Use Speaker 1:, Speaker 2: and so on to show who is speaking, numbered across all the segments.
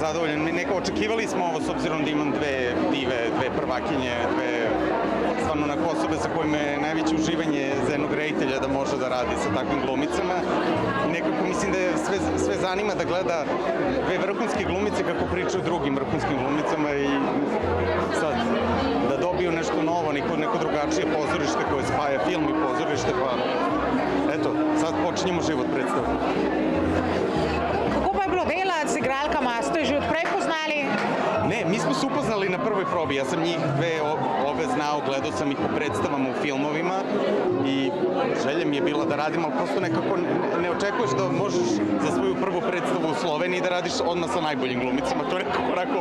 Speaker 1: zadovoljan. Očekivali smo ovo s obzirom da imam dve dive, dve prvakinje, dve stvarno osobe sa kojima je najveće uživanje za jednog reditelja da može da radi sa takvim glumicama. Nekako mislim da je sve zanima da gleda dve vrhunske glumice kako pričaju drugim vrhunskim glumicama i sad da dobiju nešto novo, neko drugačije pozorište koje spaja film i pozorište, pa eto, sad počinjemo život predstavu.
Speaker 2: Kako pa je bilo delati z igralkama? Ste že odprej poznali?
Speaker 1: Ne, mi smo se upoznali na prvoj probi. Ja sam njih dve ove znao, gledao sam ih u predstavama u filmovima i želja mi je bila da radim, ali prosto nekako ne očekuješ da možeš za svoju prvu predstavu u Sloveniji da radiš odmah sa najboljim glumicama. To je nekako onako...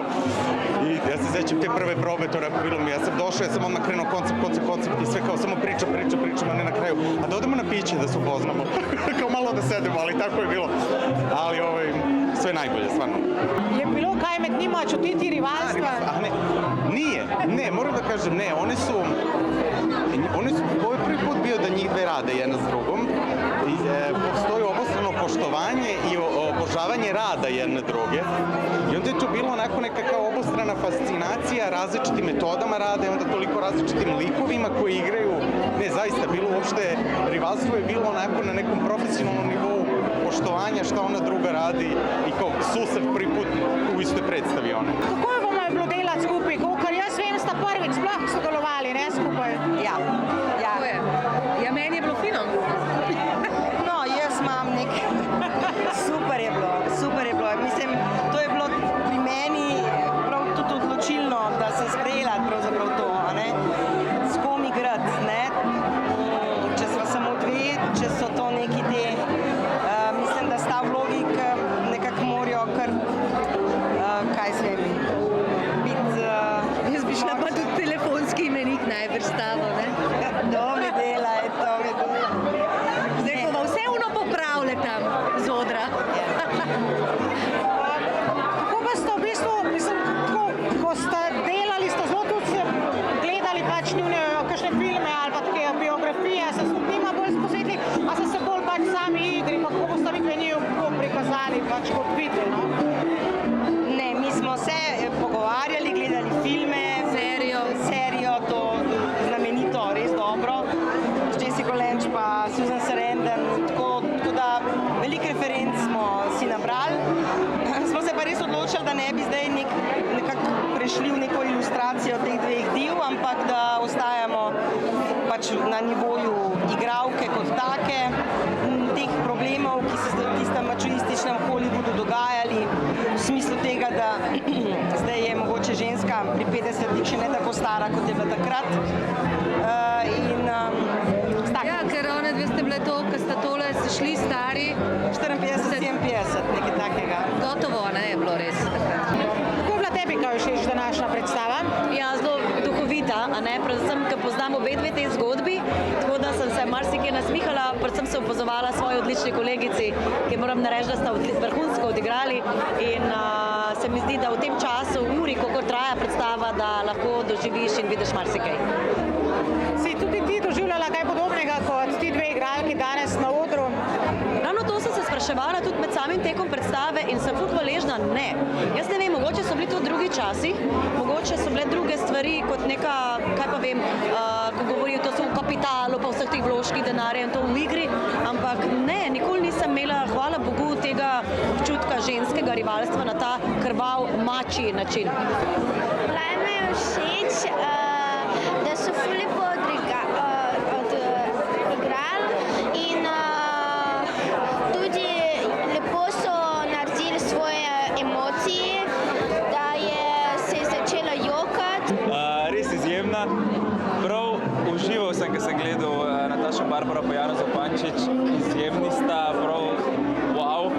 Speaker 1: I ja se sećam te prve probe, to je bilo mi. Ja sam došao, ja sam odmah krenuo koncept i sve kao samo pričam, a ne na kraju. A da odemo na piće da se upoznamo. Kao malo da sedemo, ali tako je bilo. Ali sve najbolje, stvarno.
Speaker 2: Je bilo kaj med njima čutiti rivalstva?
Speaker 1: Ne, moram da kažem, ne, one su, ovo je prvi put bio da njih dve rade jedna s drugom i postoji obostrano poštovanje i obožavanje rada jedne druge i onda je to bilo onako neka kao obostrana fascinacija različitim metodama rada i onda toliko različitim likovima koji igraju, ne, zaista bilo uopšte, rivalstvo je bilo onako na nekom profesionalnom nivou poštovanja šta ona druga radi i kao susret prvi put u istoj predstavi one.
Speaker 2: Kako je vam je bilo delati skupaj? Ker jaz vem, sta prvič sploh sodelovali, ne skupaj?
Speaker 3: Ja.
Speaker 4: Ja, meni je bilo fino.
Speaker 3: No, jaz imam super je bilo. Mislim, to je bilo pri meni prav tudi odločilno, da sem sprejela pravzaprav to, a ne? S kom igrati, ne? Če smo samo dve, če so to neki te, mislim, da sta vlogi, ki nekako morajo kar, kaj se vem, biti...
Speaker 4: Jaz bi šla pa tudi telefonski imenik najbrž stavo, ne?
Speaker 3: To me dela.
Speaker 4: Zdaj pa vse ono popravlja tam z odra.
Speaker 2: Kako pa ste v bistvu, mislim, ko ste delali, ste zelo tudi gledali pač njune kakšne filme ali pa take biografije, se s njima bolj sposedli, a ste se bolj pač sami igri, pa kako boste vi njih prikazali pač kot video, no?
Speaker 3: Ne, mi smo se pogovarjali, gledali filme, serijo, to znamenito, res dobro. Jessica Lange pa Susan Sarandon, tako da veliko referenc smo si nabrali. Smo se pa res odločili, da ne bi zdaj nekako prešli v neko ilustracijo teh dveh div, ampak da ostajamo pač na nivoju igralke kot take, teh problemov, ki se v tistem mačoističnem Hollywoodu dogajali, v smislu tega, da zdaj je mogoče ženska pri 50-ih še ne tako stara, kot je bila takrat.
Speaker 4: Ja, ker one dve ste bile to, ker sta tole se šli stari.
Speaker 3: 54-57, nekaj takega.
Speaker 4: Gotovo, ne, je bilo res.
Speaker 2: Kako je bila tebi kaj všeč današnja predstava?
Speaker 5: Ja, zelo duhovita, a ne, predvsem, ker poznam obe dve tej zgodbi, tako da sem se marsikaj nasmihala, predvsem se opozovala svoji odlični kolegici, ki moram reči, da sta vrhunsko odigrali in se mi zdi, da v tem času, uri, koliko traja predstava, da lahko doživiš in vidiš marsikaj.
Speaker 2: Si tudi ti doživljala kaj podobnega kot ti dve igralki danes na odru?
Speaker 5: Ravno to sem se spraševala tudi med samim tekom predstave in sem ful hvaležna, ne. Jaz ne vem, mogoče so bili to drugi časi, mogoče so bile druge stvari kot neka, kaj pa vem, ko govorijo, to so v kapitalu, pa vseh teh vložkih denarja in to v igri, ampak ne, nikoli nisem imela, hvala Bogu, tega občutka ženskega rivalstva na ta krvav, mačji način.
Speaker 6: Lajme je všeč, da so ful lepo odigrali in tudi lepo so naredili svoje emocije, da se je začela jokati.
Speaker 7: Res izjemna. Prav užival sem, ko sem gledal Natašo Barbaro pa Jano Zupančič. Izjemni sta, prav wow.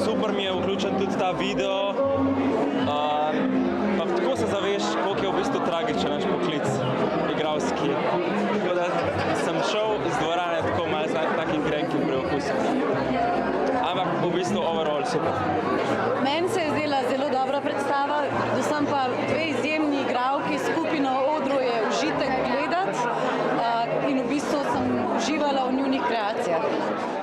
Speaker 7: Super mi je vključen tudi ta video. Pa tako se zaveš, koliko je v bistvu tragičen naš poklic igralski. Tako da sem šel iz dvorane tako malo z takim grenkim preokusom. Ampak v bistvu overall super.
Speaker 4: Meni se je zdela zelo dobra predstava, predvsem pa dve izjemni igralki, skupino odru je užitek gledati in v bistvu sem uživala v njunih kreacijah.